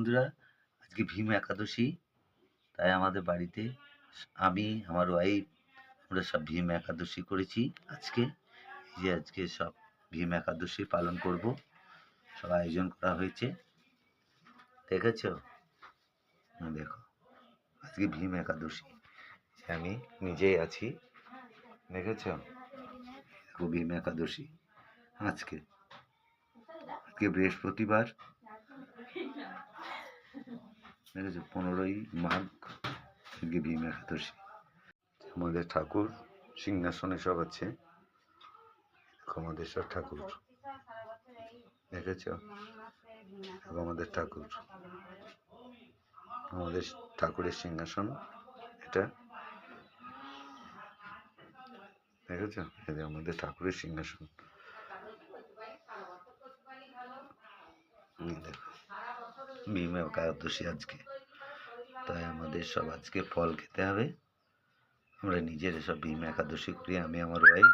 বন্ধুরা, আজকে ভীম একাদশী। তাই আমাদের বাড়িতে আমি, আমার ওয়াইফ, আমরা সব ভীম একাদশী করেছি আজকে। এই যে আজকে সব ভীম একাদশী পালন করব, সব আয়োজন করা হয়েছে। দেখেছো? দেখো, আজকে ভীম একাদশী, আমি নিজেই আছি। দেখেছ? দেখো ভীম একাদশী আজকে আজকে বৃহস্পতিবার। দেখেছো, 15ই মাঘ, আজকে ভীম একাদশী। আমাদের ঠাকুর সিংহাসনে সব আছে। আমাদের সব ঠাকুর দেখেছ? আমাদের ঠাকুর, আমাদের ঠাকুরের সিংহাসন এটা। দেখেছ? এই যে আমাদের ঠাকুরের সিংহাসন। দেখো, ভীম একাদশী আজকে, তাই আমাদের সব আজকে ফল খেতে হবে। আমরা নিজের সব ভীম একাদশী করি, আমি আমার ওয়াইফ।